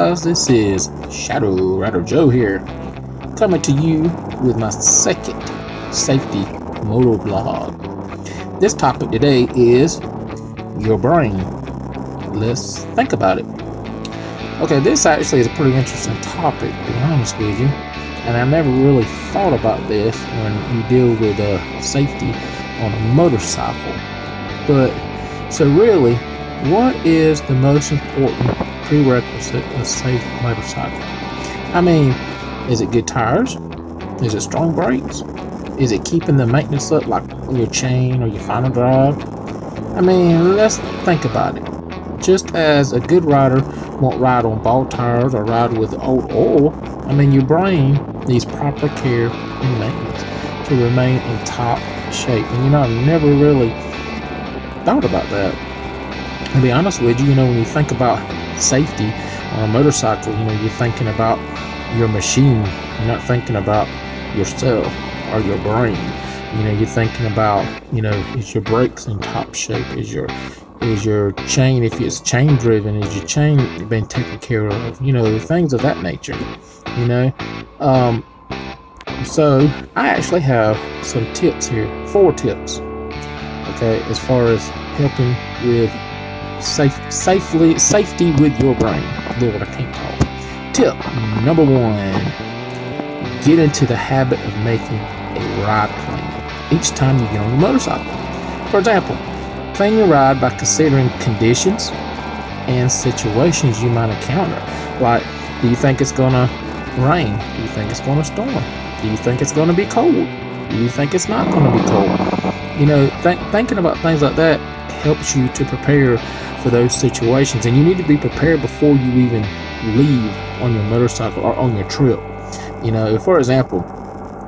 guys, this is ShadowRid3r Joe here, coming to you with my second safety motovlog. This topic today is your brain. Let's think about it. Okay, this actually is a pretty interesting topic, to be honest with you, and I never really thought about this when you deal with safety on a motorcycle. But so really, what is the most important prerequisite of a safe motorcycle? I mean, is it good tires? Is it strong brakes? Is it keeping the maintenance up, like your chain or your final drive? I mean, let's think about it. Just as a good rider won't ride on bald tires or ride with old oil, I mean, your brain needs proper care and maintenance to remain in top shape. And you know, I've never really thought about that. To be honest with you, when you think about safety on a motorcycle, you're thinking about your machine. You're not thinking about yourself or your brain. You're thinking about, is your brakes in top shape? Is your chain, if it's chain driven, is your chain been taken care of? Things of that nature. So I actually have some tips here, 4 tips. Okay, as far as helping with safety with your brain. Lord, I can't talk. Tip number 1: get into the habit of making a ride plan each time you get on your motorcycle. For example, plan your ride by considering conditions and situations you might encounter. Like, do you think it's gonna rain? Do you think it's gonna storm? Do you think it's gonna be cold? Do you think it's not gonna be cold? Thinking about things like that helps you to prepare for those situations, and you need to be prepared before you even leave on your motorcycle or on your trip. For example,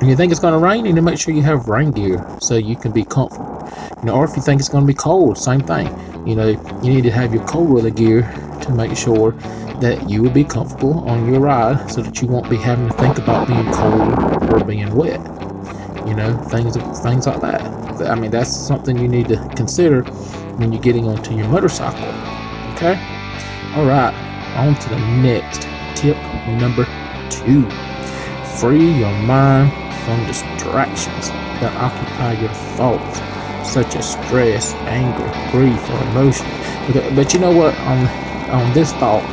if you think it's going to rain, you need to make sure you have rain gear so you can be comfortable. Or if you think it's going to be cold, same thing. You need to have your cold weather gear to make sure that you will be comfortable on your ride, so that you won't be having to think about being cold or being wet. Things like that. I mean, that's something you need to consider when you're getting onto your motorcycle. Okay? Alright, on to the next tip, number 2. Free your mind from distractions that occupy your thoughts, such as stress, anger, grief, or emotion. But you know what, on this thought,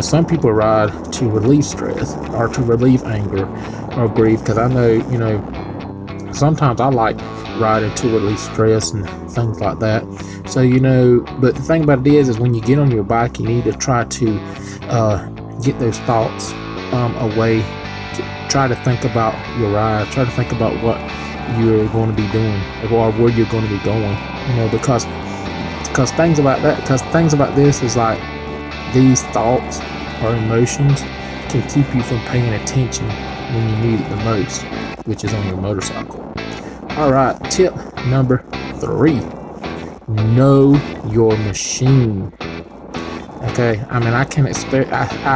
some people ride to relieve stress or to relieve anger or grief, because I know, sometimes I like riding to relieve stress and things like that. So but the thing about it is when you get on your bike, you need to try to get those thoughts away. Try to think about your ride. Try to think about what you're going to be doing or where you're going to be going. Because things about that. Because things about this is like these thoughts or emotions can keep you from paying attention when you need it the most, which is on your motorcycle. Alright, tip number 3: know your machine. Okay, I mean, I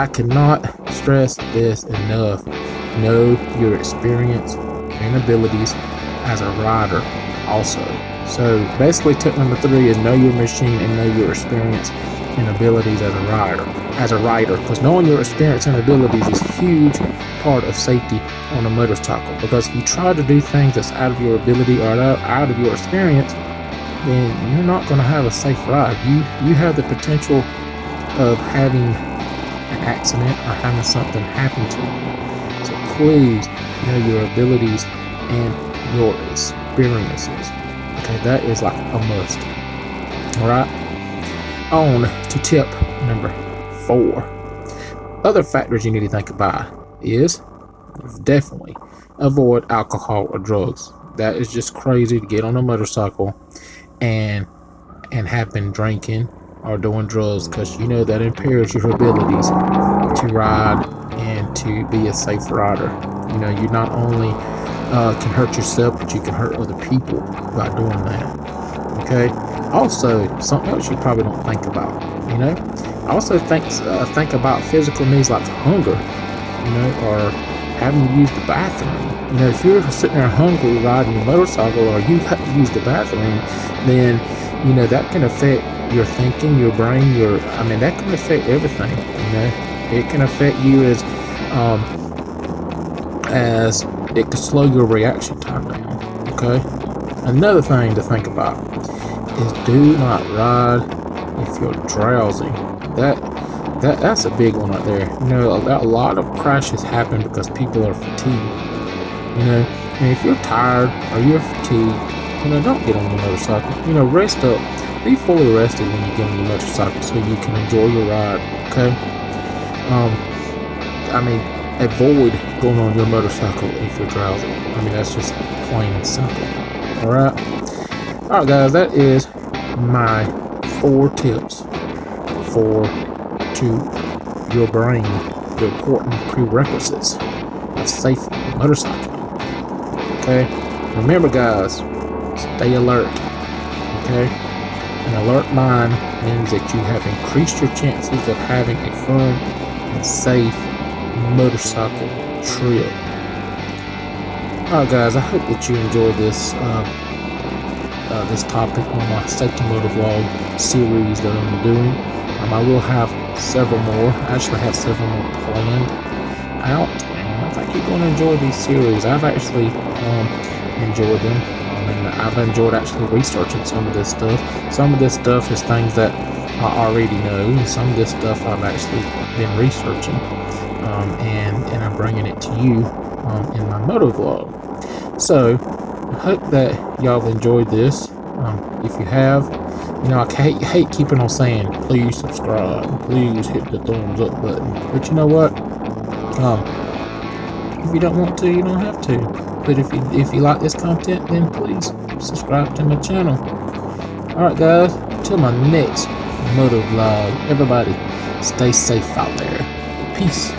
cannot stress this enough. Know your experience and abilities as a rider also. So basically, tip number 3 is know your machine and know your experience and abilities as a rider. Because knowing your experience and abilities is a huge part of safety on a motorcycle. Because if you try to do things that's out of your ability or out of your experience, then you're not going to have a safe ride. You have the potential of having an accident or having something happen to you. So please know your abilities and your experiences. Okay, that is like a must. Alright, on to tip number 4. Other factors you need to think about is definitely avoid alcohol or drugs. That is just crazy to get on a motorcycle and have been drinking or doing drugs, because that impairs your abilities to ride and to be a safe rider. You not only can hurt yourself, but you can hurt other people by doing that. Okay. Also, something else you probably don't think about. Also think about physical needs like hunger, or having to use the bathroom. If you're sitting there hungry riding a motorcycle, or you have to use the bathroom, then that can affect your thinking, your brain, that can affect everything. It can affect you as it could slow your reaction time down. Okay. Another thing to think about is do not ride if you're drowsy. That's a big one right there. You know, a lot of crashes happen because people are fatigued. You know, and if you're tired or you're fatigued, you know, don't get on your motorcycle. You know, rest up. Be fully rested when you get on your motorcycle so you can enjoy your ride. Okay. I mean, avoid going on your motorcycle if you're drowsy. I mean, that's just plain and simple. Alright, guys, that is my 4 tips to your brain, the important prerequisites of safe motorcycling. Okay, remember, guys, stay alert. Okay, an alert mind means that you have increased your chances of having a fun and safe motorcycle trip. Alright, guys, I hope that you enjoyed this this topic on my safety motovlog series that I'm doing. I will have several more. I actually have several more planned out, and I think you're going to enjoy these series. I've actually enjoyed them, and I've enjoyed actually researching some of this stuff. Some of this stuff is things that I already know, and some of this stuff I've actually been researching, and I'm bringing it to you in my motovlog. So I hope that y'all have enjoyed this. If you have, you know, I hate keeping on saying please subscribe, please hit the thumbs up button, but you know what, if you don't want to, you don't have to. But if you like this content, then please subscribe to my channel. Alright, guys, until my next motovlog, everybody stay safe out there. Peace.